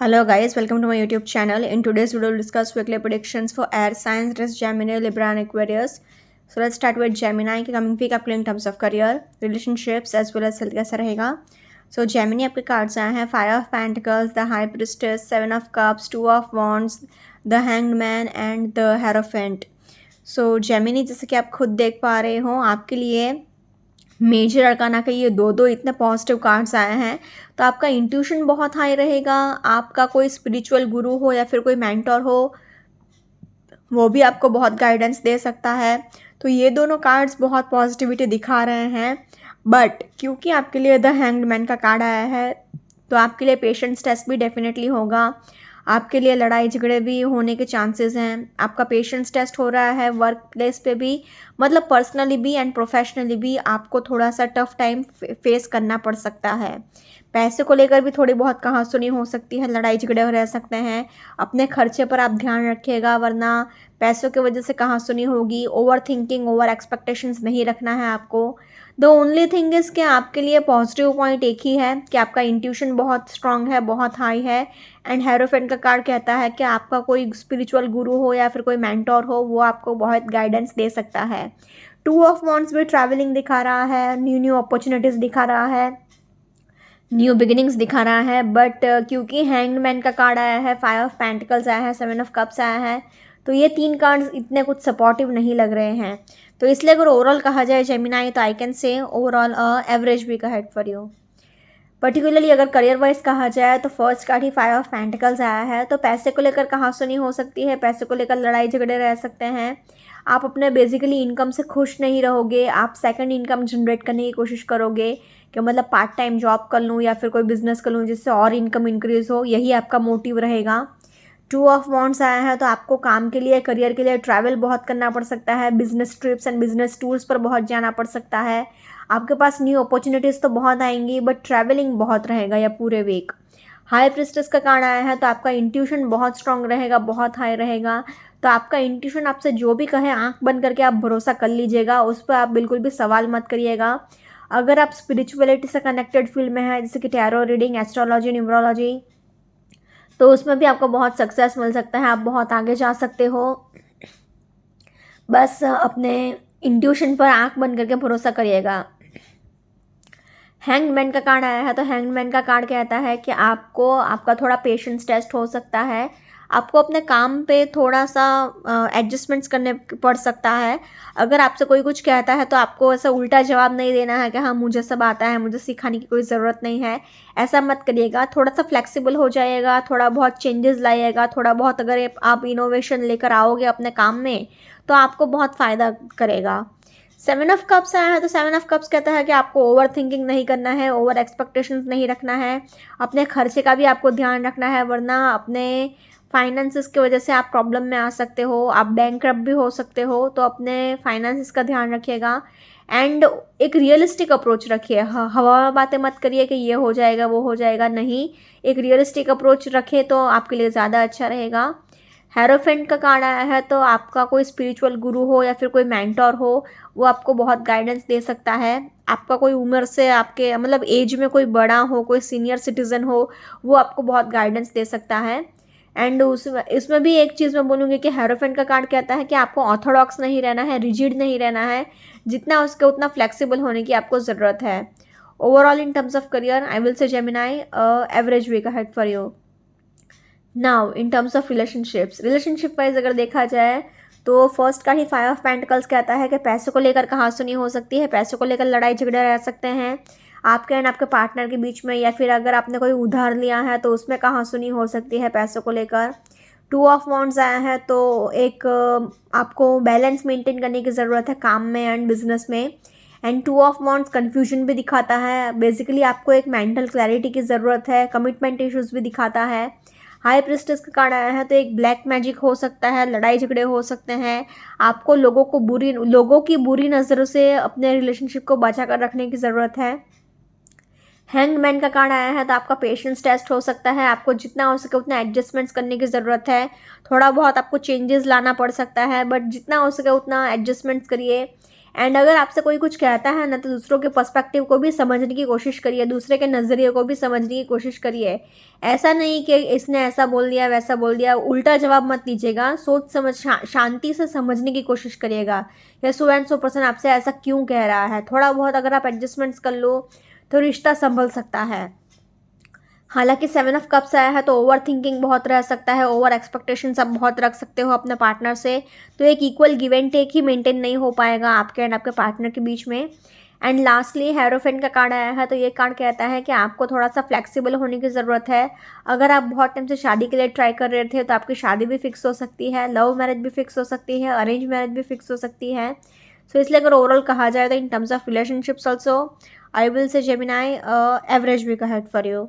Hello guys, welcome to my YouTube channel. In today's video, we'll discuss weekly predictions for air signs, risk Gemini, Libra and Aquarius. So let's start with Gemini कि coming week आपके लिए in terms of career, relationships as well as health कैसा रहेगा. So Gemini आपके cards आए हैं Five of Pentacles, the High Priestess, Seven of Cups, Two of Wands, the Hanged Man and the Hierophant. So Gemini जैसे कि आप खुद देख पा रहे हो आपके लिए मेजर अरकाना के ये दो दो इतने पॉजिटिव कार्ड्स आए हैं तो आपका इंट्यूशन बहुत हाई रहेगा. आपका कोई स्पिरिचुअल गुरु हो या फिर कोई मेंटर हो वो भी आपको बहुत गाइडेंस दे सकता है. तो ये दोनों कार्ड्स बहुत पॉजिटिविटी दिखा रहे हैं. बट क्योंकि आपके लिए द हैंग्ड मैन का कार्ड आया है तो आपके लिए पेशेंस टेस्ट भी डेफिनेटली होगा. आपके लिए लड़ाई झगड़े भी होने के चांसेस हैं. आपका पेशेंस टेस्ट हो रहा है वर्क प्लेस पे भी, मतलब पर्सनली भी एंड प्रोफेशनली भी आपको थोड़ा सा टफ टाइम फेस करना पड़ सकता है. पैसे को लेकर भी थोड़ी बहुत कहासुनी हो सकती है, लड़ाई झगड़े हो रह सकते हैं. अपने खर्चे पर आप ध्यान रखिएगा वरना पैसों की वजह से कहासुनी होगी. ओवर थिंकिंग, ओवर एक्सपेक्टेशंस नहीं रखना है आपको. द ओनली थिंग इज़ कि आपके लिए पॉजिटिव पॉइंट एक ही है कि आपका इंट्यूशन बहुत स्ट्रांग है, बहुत हाई है. एंड हेरोफेंट का कार्ड कहता है कि आपका कोई स्पिरिचुअल गुरु हो या फिर कोई मेंटोर हो वो आपको बहुत गाइडेंस दे सकता है. टू ऑफ वॉन्ड्स भी ट्रैवलिंग दिखा रहा है, न्यू न्यू अपॉर्चुनिटीज़ दिखा रहा है, न्यू बिगिनिंग्स दिखा रहा है. बट क्योंकि हैंग्ड मैन का कार्ड आया है, फाइव ऑफ पेंटिकल्स आया है, सेवन ऑफ कप्स आया है तो ये तीन कार्ड्स इतने कुछ सपोर्टिव नहीं लग रहे हैं. तो इसलिए अगर ओवरऑल कहा जाए जेमिनाई तो I can say overall average week ahead for you. Particularly अगर करियर वाइज कहा जाए तो फर्स्ट कार्ड ही फाइव ऑफ पेंटिकल्स आया है तो पैसे को लेकर कहासुनी हो सकती है, पैसे को लेकर लड़ाई झगड़े रह सकते हैं. आप अपने बेसिकली इनकम से खुश नहीं रहोगे. आप सेकंड इनकम जनरेट करने की कोशिश करोगे कि मतलब पार्ट टाइम जॉब कर लूँ या फिर कोई बिजनेस कर लूँ जिससे और इनकम इंक्रीज़ हो, यही आपका मोटिव रहेगा. टू ऑफ वॉन्ड्स आया है तो आपको काम के लिए, करियर के लिए ट्रैवल बहुत करना पड़ सकता है. Business trips and business tours पर बहुत जाना पड़ सकता है. आपके पास न्यू अपॉर्चुनिटीज़ तो बहुत आएंगी बट ट्रैवलिंग बहुत रहेगा या पूरे वीक. हाई प्रिस्टेस का कार्ड आया है तो आपका इंट्यूशन बहुत स्ट्रांग रहेगा, बहुत हाई रहेगा. तो आपका इंट्यूशन आपसे जो भी कहे आंख बंद करके आप भरोसा कर लीजिएगा, उस पर आप बिल्कुल भी सवाल मत करिएगा. अगर आप स्पिरिचुअलिटी से कनेक्टेड फील्ड में हैं जैसे कि टैरो रीडिंग, एस्ट्रोलॉजी, न्यूमरोलॉजी तो उसमें भी आपको बहुत सक्सेस मिल सकता है. आप बहुत आगे जा सकते हो. बस अपने इंट्यूशन पर आंख बंद करके भरोसा करिएगा. हैंग्ड मैन का कार्ड आया है तो हैंग्ड मैन का कार्ड कहता है कि आपको आपका थोड़ा पेशेंस टेस्ट हो सकता है. आपको अपने काम पे थोड़ा सा एडजस्टमेंट्स करने पड़ सकता है. अगर आपसे कोई कुछ कहता है तो आपको ऐसा उल्टा जवाब नहीं देना है कि हाँ मुझे सब आता है, मुझे सिखाने की कोई ज़रूरत नहीं है. ऐसा मत करिएगा. थोड़ा सा फ्लेक्सिबल हो जाइएगा, थोड़ा बहुत चेंजेस लाइएगा, थोड़ा बहुत अगर आप इनोवेशन लेकर आओगे अपने काम में तो आपको बहुत फ़ायदा करेगा. सेवन ऑफ कप्स आया है तो सेवन ऑफ कप्स कहता है कि आपको ओवर थिंकिंग नहीं करना है, ओवर एक्सपेक्टेशंस नहीं रखना है. अपने खर्चे का भी आपको ध्यान रखना है वरना अपने फाइनेंसिस की वजह से आप प्रॉब्लम में आ सकते हो, आप बैंकरप्ट भी हो सकते हो. तो अपने फाइनेंसिस का ध्यान रखिएगा एंड एक रियलिस्टिक अप्रोच रखिए. हवा बातें मत करिए कि ये हो जाएगा वो हो जाएगा, नहीं. एक रियलिस्टिक अप्रोच रखे तो आपके लिए ज़्यादा अच्छा रहेगा. हेरोफेंट का कार्ड आया है तो आपका कोई स्पिरिचुअल गुरु हो या फिर कोई मेंटोर हो वो आपको बहुत गाइडेंस दे सकता है. आपका कोई उम्र से आपके मतलब एज में कोई बड़ा हो, कोई सीनियर सिटीज़न हो वो आपको बहुत गाइडेंस दे सकता है. एंड इसमें भी एक चीज़ मैं बोलूँगी कि हेरोफेंट का कार्ड कहता है कि आपको ऑर्थोडॉक्स नहीं रहना है, रिजिड नहीं रहना है. जितना उसके उतना फ्लेक्सिबल होने की आपको ज़रूरत है. Overall in terms of career I will say Gemini average week ahead for you. Now in terms of relationship wise अगर देखा जाए तो फर्स्ट का ही फाइव ऑफ पेंटिकल्स कहता है कि पैसों को लेकर कहासुनी हो सकती है, पैसों को लेकर लड़ाई झगड़े रह सकते हैं आपके एंड आपके पार्टनर के बीच में, या फिर अगर आपने कोई उधार लिया है तो उसमें कहासुनी हो सकती है पैसों को लेकर. टू ऑफ वॉन्ड्स आया है तो एक आपको बैलेंस मेंटेन करने की ज़रूरत है काम में एंड बिजनेस में. And two of wands confusion भी दिखाता है. बेसिकली आपको एक मेंटल क्लैरिटी की ज़रूरत है. कमिटमेंट इश्यूज़ भी दिखाता है. हाई प्रिस्टेस का कार्ड आया है तो एक ब्लैक मैजिक हो सकता है, लड़ाई झगड़े हो सकते हैं. आपको लोगों की बुरी नज़रों से अपने रिलेशनशिप को बचा कर रखने की ज़रूरत है. हैंग्ड मैन का कार्ड आया है तो आपका पेशेंस टेस्ट हो सकता है. आपको जितना हो सके उतना एडजस्टमेंट्स करने की ज़रूरत है. थोड़ा बहुत आपको चेंजेस लाना पड़ सकता है बट जितना हो सके उतना एडजस्टमेंट्स करिए. एंड अगर आपसे कोई कुछ कहता है ना, तो दूसरों के पर्सपेक्टिव को भी समझने की कोशिश करिए, दूसरे के नज़रिए को भी समझने की कोशिश करिए। ऐसा नहीं कि इसने ऐसा बोल दिया वैसा बोल दिया, उल्टा जवाब मत दीजिएगा, सोच समझ शांति से समझने की कोशिश करिएगा, या सो एंड सो पर्सन आपसे ऐसा क्यों कह रहा है। थोड़ा बहुत अगर आप एडजस्टमेंट्स कर लो तो रिश्ता संभल सकता है। हालांकि 7 ऑफ कप्स आया है तो ओवर थिंकिंग बहुत रह सकता है, ओवर एक्सपेक्टेशंस आप बहुत रख सकते हो अपने पार्टनर से, तो एक इक्वल गिव एंड टेक ही मेंटेन नहीं हो पाएगा आपके एंड आपके पार्टनर के बीच में। एंड लास्टली हेरोफेंट का कार्ड आया है, तो ये कार्ड कहता है कि आपको थोड़ा सा फ्लेक्सिबल होने की ज़रूरत है। अगर आप बहुत टाइम से शादी के लिए ट्राई कर रहे थे तो आपकी शादी भी फिक्स हो सकती है, लव मैरिज भी फिक्स हो सकती है, अरेंज मैरिज भी फिक्स हो सकती है। सो इसलिए अगर ओवरऑल कहा जाए तो in terms of relationships also I will say Gemini average week ahead for you.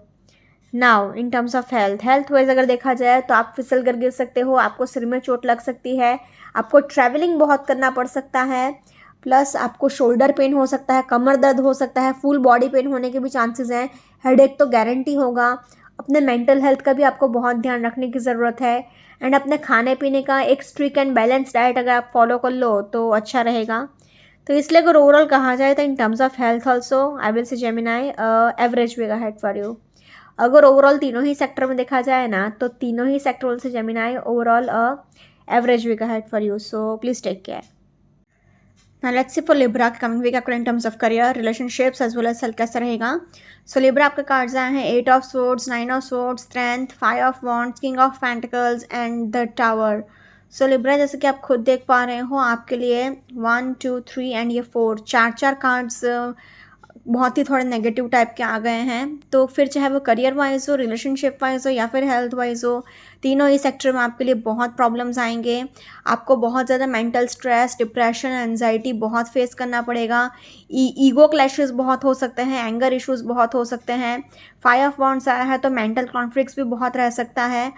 Now in terms of health wise अगर देखा जाए तो आप फिसल कर गिर सकते हो, आपको सिर में चोट लग सकती है, आपको ट्रैवलिंग बहुत करना पड़ सकता है, प्लस आपको शोल्डर पेन हो सकता है, कमर दर्द हो सकता है, फुल बॉडी पेन होने के भी चांसेस हैं, हेडेक तो गारंटी होगा। अपने मेंटल हेल्थ का भी आपको बहुत ध्यान रखने की ज़रूरत है। एंड अपने खाने पीने का एक स्ट्रिक्ट एंड बैलेंस डाइट अगर आप फॉलो कर लो तो अच्छा रहेगा। तो इसलिए अगर ओवरऑल कहा जाए तो in terms of health also I will say Gemini average week ahead for you. अगर ओवरऑल तीनों ही सेक्टर में देखा जाए ना, तो तीनों ही सेक्टर से Gemini overall average week ahead for you, so please take care. Now let's see for Libra coming week आपका in terms of career, relationships as well as health कैसा रहेगा। So Libra आपके कार्ड्स आए हैं 8 of Swords, 9 of Swords, Strength, 5 of Wands, King of Pentacles and the Tower। So Libra जैसे कि आप खुद देख पा रहे हो आपके लिए 1 2 3 एंड ये 4 चार कार्ड्स बहुत ही थोड़े नेगेटिव टाइप के आ गए हैं। तो फिर चाहे वो करियर वाइज हो, रिलेशनशिप वाइज हो या फिर हेल्थ वाइज हो, तीनों ही सेक्टर में आपके लिए बहुत प्रॉब्लम्स आएंगे। आपको बहुत ज़्यादा मेंटल स्ट्रेस, डिप्रेशन, एंजाइटी बहुत फेस करना पड़ेगा। ईगो क्लैशेस बहुत हो सकते हैं, एंगर इश्यूज बहुत हो सकते हैं। 5 ऑफ वॉन्ड्स आया है तो मेंटल कॉन्फ्लिक्ट्स भी बहुत रह सकता है।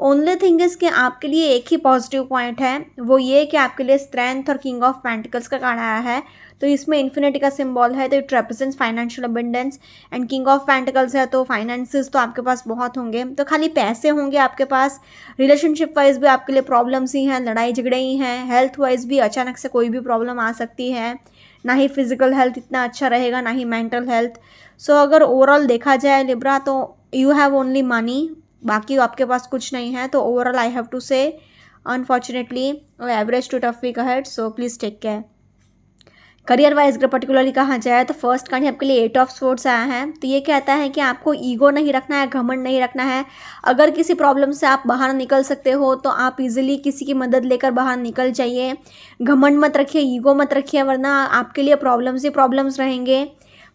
ओनली थिंग इज़ कि आपके लिए एक ही पॉजिटिव पॉइंट है, वो ये कि आपके लिए स्ट्रेंथ और किंग ऑफ पेंटिकल्स का कार्ड आया है, तो इसमें इन्फिनिटी का सिंबल है, तो it represents financial abundance. And king of pentacles है तो फाइनेंसेस तो आपके पास बहुत होंगे, तो खाली पैसे होंगे आपके पास। रिलेशनशिप वाइज भी आपके लिए प्रॉब्लम्स ही हैं, लड़ाई झगड़े ही हैं। हेल्थ वाइज भी अचानक से कोई भी प्रॉब्लम आ सकती है, ना ही फिजिकल हेल्थ इतना अच्छा रहेगा, ना ही मेंटल हेल्थ। सो अगर ओवरऑल देखा जाए लिब्रा, तो यू हैव ओनली मनी, बाकी आपके पास कुछ नहीं है। तो overall I have to say unfortunately average to tough week ahead, so please take care. Career wise अगर पर्टिकुलरली कहा जाए तो फर्स्ट कार्ड आपके लिए 8 ऑफ स्वॉर्ड्स आया है, तो ये कहता है कि आपको ईगो नहीं रखना है, घमंड नहीं रखना है। अगर किसी प्रॉब्लम से आप बाहर निकल सकते हो तो आप इजीली किसी की मदद लेकर बाहर निकल जाइए। घमंड मत रखिए, ईगो मत रखिए, वरना आपके लिए प्रॉब्लम्स ही प्रॉब्लम्स रहेंगे।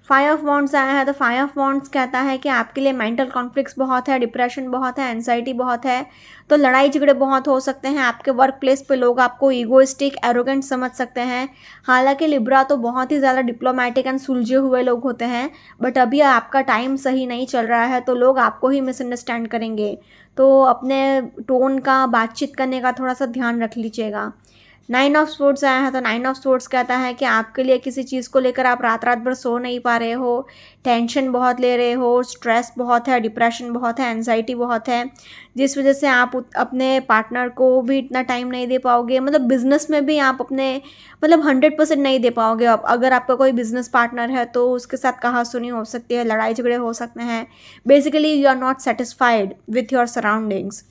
5 ऑफ वॉन्ड्स आया है तो 5 ऑफ वॉन्ड्स कहता है कि आपके लिए मेंटल कॉन्फ्लिक्ट्स बहुत है, डिप्रेशन बहुत है, एंजाइटी बहुत है, तो लड़ाई झगड़े बहुत हो सकते हैं। आपके वर्क प्लेस पे लोग आपको ईगोइस्टिक, एरोगेंट समझ सकते हैं। हालांकि लिब्रा तो बहुत ही ज़्यादा डिप्लोमेटिक एंड सुलझे हुए लोग होते हैं, बट अभी आपका टाइम सही नहीं चल रहा है तो लोग आपको ही मिसअंडरस्टैंड करेंगे। तो अपने टोन का, बातचीत करने का थोड़ा सा ध्यान रख लीजिएगा। 9 ऑफ स्वॉर्ड्स आया है तो 9 ऑफ स्वॉर्ड्स कहता है कि आपके लिए किसी चीज़ को लेकर आप रात रात भर सो नहीं पा रहे हो, टेंशन बहुत ले रहे हो, स्ट्रेस बहुत है, डिप्रेशन बहुत है, एंजाइटी बहुत है, जिस वजह से आप अपने पार्टनर को भी इतना टाइम नहीं दे पाओगे। मतलब बिजनेस में भी आप अपने 100% नहीं दे पाओगे। अब अगर आपका कोई बिजनेस पार्टनर है तो उसके साथ कहासुनी हो सकती है, लड़ाई झगड़े हो सकते हैं। Basically you are not satisfied with your surroundings.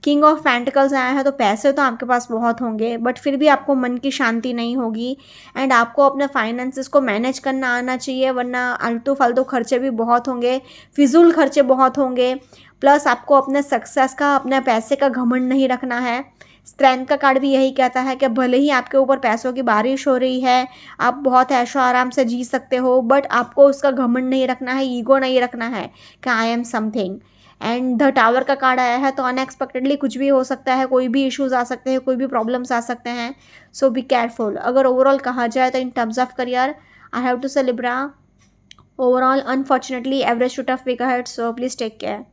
King of pentacles आया है तो पैसे तो आपके पास बहुत होंगे, बट फिर भी आपको मन की शांति नहीं होगी। एंड आपको अपने फाइनेंसेस को मैनेज करना आना चाहिए, वरना आलतू फालतू खर्चे भी बहुत होंगे, फिजूल खर्चे बहुत होंगे। प्लस आपको अपने सक्सेस का, अपने पैसे का घमंड नहीं रखना है। स्ट्रेंथ का कार्ड भी यही कहता है कि भले ही आपके ऊपर पैसों की बारिश हो रही है, आप बहुत ऐशो आराम से जी सकते हो, बट आपको उसका घमंड नहीं रखना है, ईगो नहीं रखना है कि I am something. And the tower का कार्ड आया है तो अनएक्सपेक्टेडली कुछ भी हो सकता है, कोई भी इश्यूज आ सकते हैं, कोई भी प्रॉब्लम्स आ सकते हैं, सो बी केयरफुल। अगर ओवरऑल कहा जाए तो in terms of career I have to say Libra overall unfortunately average to tough week ahead, so please take care.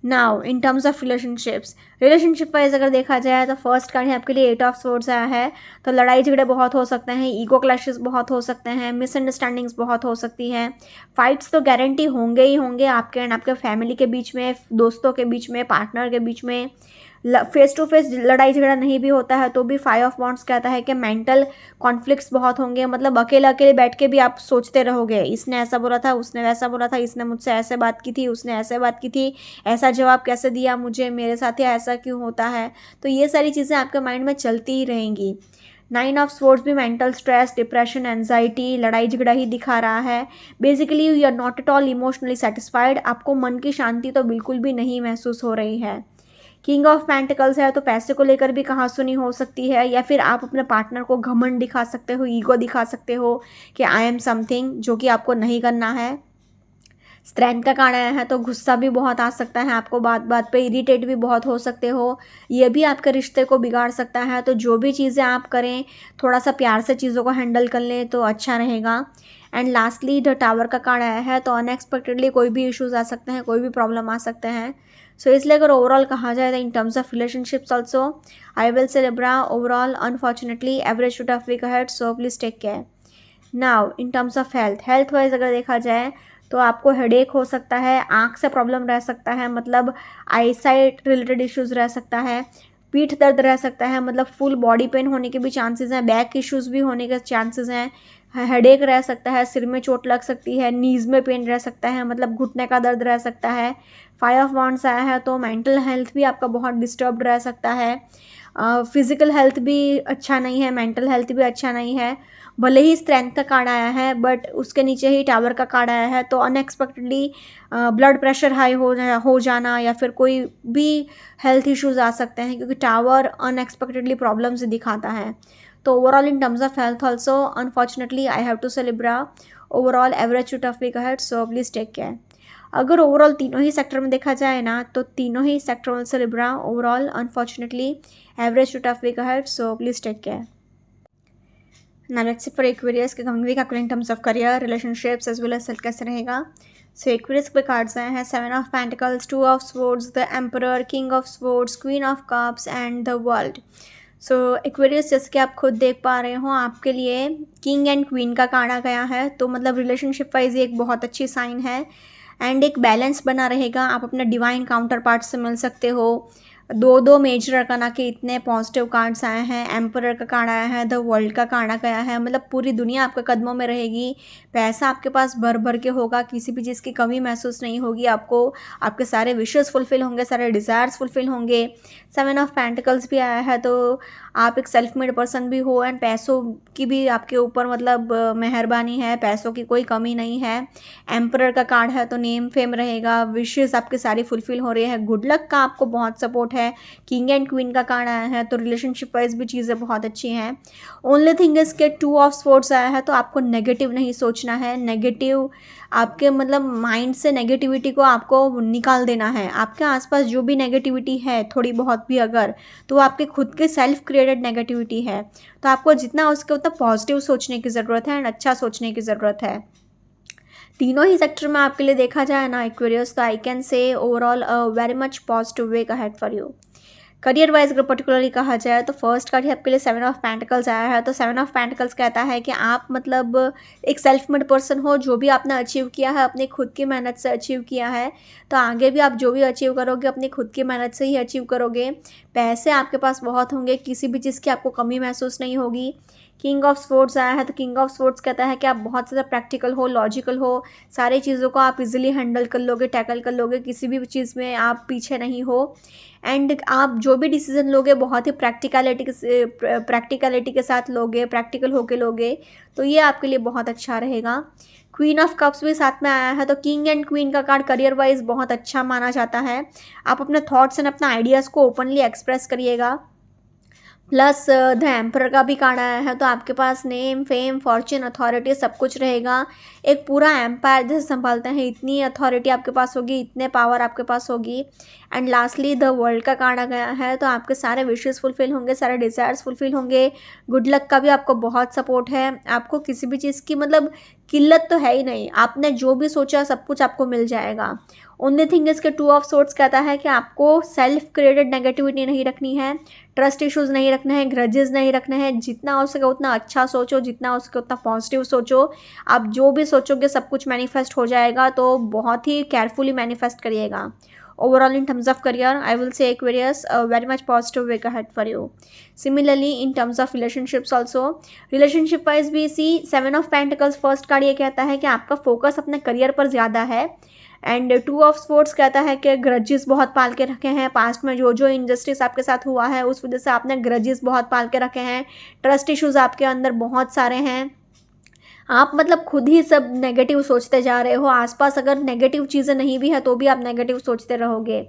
Now in terms of relationship wise अगर देखा जाए तो फर्स्ट कार्ड है आपके लिए 8 ऑफ स्वॉर्ड्स आया है, तो लड़ाई झगड़े बहुत हो सकते हैं, ईगो क्लैशेस बहुत हो सकते हैं, मिसअंडरस्टैंडिंग्स बहुत हो सकती हैं। फाइट्स तो गारंटी होंगे ही होंगे आपके एंड आपके फैमिली के बीच में, दोस्तों के बीच में, पार्टनर के बीच में। फेस टू फेस लड़ाई झगड़ा नहीं भी होता है तो भी 5 ऑफ वॉन्ड्स कहता है कि मेंटल कॉन्फ्लिक्ट्स बहुत होंगे, मतलब अकेले अकेले बैठ के भी आप सोचते रहोगे, इसने ऐसा बोला था, उसने वैसा बोला था, इसने मुझसे ऐसे बात की थी, उसने ऐसे बात की थी, ऐसा जवाब कैसे दिया मुझे, मेरे साथ ही ऐसा क्यों होता है। तो ये सारी चीज़ें आपके माइंड में चलती ही रहेंगी। 9 ऑफ स्वॉर्ड्स भी मेंटल स्ट्रेस, डिप्रेशन, एंजाइटी, लड़ाई झगड़ा ही दिखा रहा है। Basically you are not at all emotionally satisfied, आपको मन की शांति तो बिल्कुल भी नहीं महसूस हो रही है। किंग ऑफ पेंटिकल्स है तो पैसे को लेकर भी कहासुनी हो सकती है, या फिर आप अपने पार्टनर को घमंड दिखा सकते हो, ईगो दिखा सकते हो कि आई एम समथिंग, जो कि आपको नहीं करना है। स्ट्रेंथ का कार्ड आया है तो गुस्सा भी बहुत आ सकता है आपको, बात बात पे इरिटेट भी बहुत हो सकते हो, ये भी आपके रिश्ते को बिगाड़ सकता है। तो जो भी चीज़ें आप करें थोड़ा सा प्यार से चीज़ों को हैंडल कर लें तो अच्छा रहेगा। एंड लास्टली द टावर का कार्ड आया है तो अनएक्सपेक्टेडली कोई भी इश्यूज आ सकते हैं, कोई भी प्रॉब्लम आ सकते हैं। सो इसलिए अगर ओवरऑल कहा जाए तो in terms of relationships also I will say Libra overall unfortunately average to tough week ahead, so please take care. Now in terms of health wise अगर देखा जाए तो आपको हेडेक हो सकता है, आँख से प्रॉब्लम रह सकता है, मतलब आई साइट रिलेटेड इश्यूज़ रह सकता है, पीठ दर्द रह सकता है, मतलब फुल बॉडी पेन होने के भी चांसेस हैं, बैक इश्यूज़ भी होने के चांसेस हैं, हेडेक रह सकता है, सिर में चोट लग सकती है, नीज़ में पेन रह सकता है, मतलब घुटने का दर्द रह सकता है। 5 ऑफ वॉन्ड्स आया है तो मेंटल हेल्थ भी आपका बहुत डिस्टर्ब्ड रह सकता है, फिज़िकल हेल्थ भी अच्छा नहीं है, मेंटल हेल्थ भी अच्छा नहीं है। भले ही स्ट्रेंथ का कार्ड आया है बट उसके नीचे ही टावर का कार्ड आया है तो अनएक्सपेक्टेडली ब्लड प्रेशर हाई हो जाना या फिर कोई भी हेल्थ इश्यूज आ सकते हैं, क्योंकि टावर अनएक्सपेक्टेडली प्रॉब्लम्स दिखाता है। तो overall in terms of health also unfortunately I have to say Libra overall average to tough week ahead, so please take care. अगर ओवरऑल तीनों ही सेक्टर में देखा जाए ना तो तीनों ही सेक्टर से Libra overall unfortunately average to tough week ahead, so please take care. Now let's see for Aquarius के कमिंग वीक आपके in terms of career, relationships as well as self कैसे रहेगा। सो एक्वेरियस पे कार्ड्स आए हैं 7 of pentacles, 2 of swords, the emperor, king of swords, queen of cups and the world. So Aquarius जैसे कि आप खुद देख पा रहे हो आपके लिए किंग एंड क्वीन का कार्ड आ गया है, तो मतलब रिलेशनशिप वाइज ये एक बहुत अच्छी साइन है एंड एक बैलेंस बना रहेगा, आप अपने डिवाइन काउंटर पार्ट से मिल सकते हो। दो मेजर अरकाना के इतने पॉजिटिव कार्ड्स आए हैं, एम्परर का कार्ड आया है, द वर्ल्ड का कार्ड आ गया है, मतलब पूरी दुनिया आपके कदमों में रहेगी, पैसा आपके पास भर भर के होगा, किसी भी चीज़ की कमी महसूस नहीं होगी आपको, आपके सारे विशेस फुलफिल होंगे, सारे डिज़ायर्स फुलफिल होंगे। 7 ऑफ पेंटिकल्स भी आया है तो आप एक सेल्फ मेड पर्सन भी हो एंड पैसों की भी आपके ऊपर मतलब मेहरबानी है, पैसों की कोई कमी नहीं है। एम्परर का कार्ड है तो नेम फेम रहेगा, विशेस आपके सारी फुलफिल हो रही है, गुड लक का आपको बहुत सपोर्ट है। किंग एंड क्वीन का कार्ड आया है तो रिलेशनशिप वाइज भी चीज़ें बहुत अच्छी हैं। ओनली थिंग इज के 2 ऑफ स्वॉर्ड्स आया है तो आपको नेगेटिव नहीं सोचना है, नेगेटिव आपके मतलब माइंड से नेगेटिविटी को आपको निकाल देना है। आपके आसपास जो भी नेगेटिविटी है थोड़ी बहुत भी अगर, तो आपके खुद के सेल्फ क्रिएटेड नेगेटिविटी है, तो आपको जितना हो सके उतना पॉजिटिव सोचने की ज़रूरत है एंड अच्छा सोचने की ज़रूरत है। तीनों ही सेक्टर में आपके लिए देखा जाए ना एक्वेरियस, तो I can say overall very much positive way ahead for you. Career wise अगर पर्टिकुलरली कहा जाए तो फर्स्ट कार्ड ही आपके लिए 7 ऑफ पेंटिकल्स आया है, तो 7 ऑफ पेंटिकल्स कहता है कि आप मतलब एक सेल्फ मेड पर्सन हो, जो भी आपने अचीव किया है अपनी खुद की मेहनत से अचीव किया है, तो आगे भी आप जो भी अचीव करोगे अपनी खुद की मेहनत से ही अचीव करोगे। पैसे आपके पास बहुत होंगे, किसी भी चीज़ की आपको कमी महसूस नहीं होगी। किंग ऑफ स्वॉर्ड्स आया है तो किंग ऑफ स्वॉर्ड्स कहता है कि आप बहुत ज़्यादा प्रैक्टिकल हो, लॉजिकल हो, सारी चीज़ों को आप इजीली हैंडल कर लोगे, टैकल कर लोगे, किसी भी चीज़ में आप पीछे नहीं हो एंड आप जो भी डिसीजन लोगे बहुत ही प्रैक्टिकलिटी के साथ लोगे, प्रैक्टिकल होके लोगे, तो ये आपके लिए बहुत अच्छा रहेगा। क्वीन ऑफ कप्स भी साथ में आया है तो किंग एंड क्वीन का कार्ड करियर वाइज बहुत अच्छा माना जाता है, आप अपने थॉट्स एंड अपना आइडियाज़ को ओपनली एक्सप्रेस करिएगा। प्लस द एम्परर का भी कार्ड आया है तो आपके पास नेम फेम फॉर्च्यून अथॉरिटी सब कुछ रहेगा, एक पूरा एम्पायर जैसे संभालते हैं इतनी अथॉरिटी आपके पास होगी, इतने पावर आपके पास होगी। एंड लास्टली द वर्ल्ड का कार्ड आ गया है तो आपके सारे विशेस फुलफिल होंगे, सारे डिज़ायर्स फुलफिल होंगे, गुड लक का भी आपको बहुत सपोर्ट है, आपको किसी भी चीज़ की मतलब किल्लत तो है ही नहीं, आपने जो भी सोचा सब कुछ आपको मिल जाएगा। ओनली थिंग इसके 2 ऑफ सोर्ट्स कहता है कि आपको सेल्फ क्रिएटेड नेगेटिविटी नहीं रखनी है, ट्रस्ट इश्यूज़ नहीं रखने हैं, ग्रजेस नहीं रखने हैं, जितना हो सके उतना अच्छा सोचो, जितना हो सके उतना पॉजिटिव सोचो, आप जो भी सोचोगे सब कुछ मैनिफेस्ट हो जाएगा, तो बहुत ही केयरफुली मैनिफेस्ट करिएगा। Overall, in terms of career, I will say Aquarius, a very much positive week ahead for you. Similarly, in terms of relationships also, relationship wise भी सी 7 of Pentacles फर्स्ट कार्ड ये कहता है कि आपका focus अपने career पर ज़्यादा है. एंड 2 ऑफ स्पोर्ट्स कहता है कि ग्रजेस बहुत पाल के रखे हैं. पास्ट में जो जो इनजस्टिस आपके साथ हुआ है उस वजह से आपने ग्रजेस बहुत पाल के रखे हैं. ट्रस्ट इश्यूज आपके अंदर बहुत सारे हैं. आप मतलब खुद ही सब नेगेटिव सोचते जा रहे हो. आसपास अगर नेगेटिव चीज़ें नहीं भी है तो भी आप नेगेटिव सोचते रहोगे.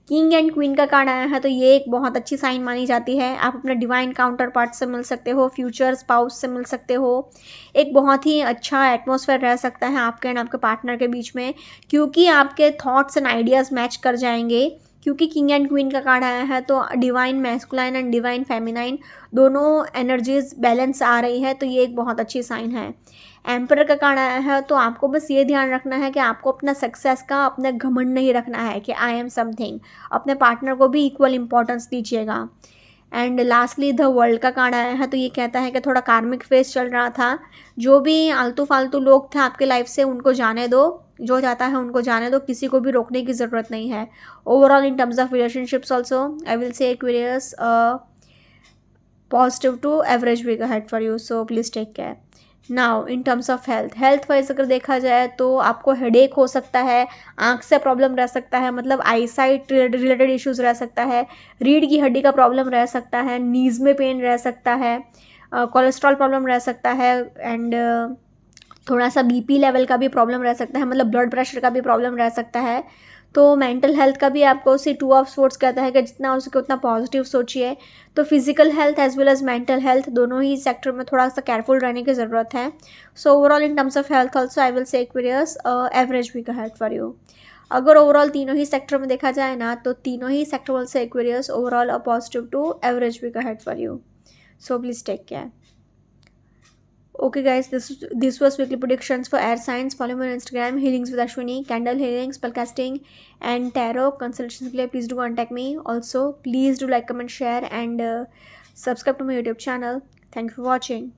किंग एंड क्वीन का कार्ड आया है तो ये एक बहुत अच्छी साइन मानी जाती है. आप अपने डिवाइन काउंटर पार्ट से मिल सकते हो, फ्यूचर स्पाउस से मिल सकते हो. एक बहुत ही अच्छा एटमॉस्फेयर रह सकता है आपके एंड आपके पार्टनर के बीच में, क्योंकि आपके थॉट्स एंड आइडियाज़ मैच कर जाएंगे. क्योंकि किंग एंड क्वीन का कार्ड आया है तो divine masculine and divine feminine दोनों एनर्जीज बैलेंस आ रही है, तो ये एक बहुत अच्छी साइन है. एम्परर का कार्ड आया है तो आपको बस ये ध्यान रखना है कि आपको अपना सक्सेस का अपने घमंड नहीं रखना है कि आई एम समथिंग. अपने पार्टनर को भी इक्वल इंपॉर्टेंस दीजिएगा. एंड लास्टली द वर्ल्ड का कार्ड आया है तो ये कहता है कि थोड़ा कार्मिक फेस चल रहा था. जो भी आलतू फालतू लोग थे आपके लाइफ से उनको जाने दो, जो जाता है उनको जाने दो, किसी को भी रोकने की ज़रूरत नहीं है. Overall in terms of relationships also I will say Aquarius positive to average week ahead for you, so please take care. Now in terms of health wise अगर देखा जाए तो आपको हेडेक हो सकता है, आँख से प्रॉब्लम रह सकता है, मतलब आई साइट रिलेटेड इश्यूज़ रह सकता है, रीढ़ की हड्डी का प्रॉब्लम रह सकता है, नीज़ में पेन रह सकता है, कोलेस्ट्रॉल प्रॉब्लम रह सकता है. एंड थोड़ा सा बीपी लेवल का भी प्रॉब्लम रह सकता है, मतलब ब्लड प्रेशर का भी प्रॉब्लम रह सकता है. तो मेंटल हेल्थ का भी आपको उसी 2 ऑफ स्पोर्ट्स कहता है कि जितना हो सके उतना पॉजिटिव सोचिए. तो physical health as well as mental health दोनों ही सेक्टर में थोड़ा सा केयरफुल रहने की ज़रूरत है. So overall in terms of health also I will say Aquarius average week ahead for you. अगर ओवरऑल तीनों ही सेक्टर में देखा जाए ना तो तीनों ही sector will say Aquarius overall a positive to average week ahead for you. So please take care. Okay guys, this was weekly predictions for air signs. Follow me on Instagram, healings with Ashwini, candle healing, spellcasting and tarot consultations के लिए please do contact me. Also please do like, comment, share and subscribe to my YouTube channel. Thank you for watching.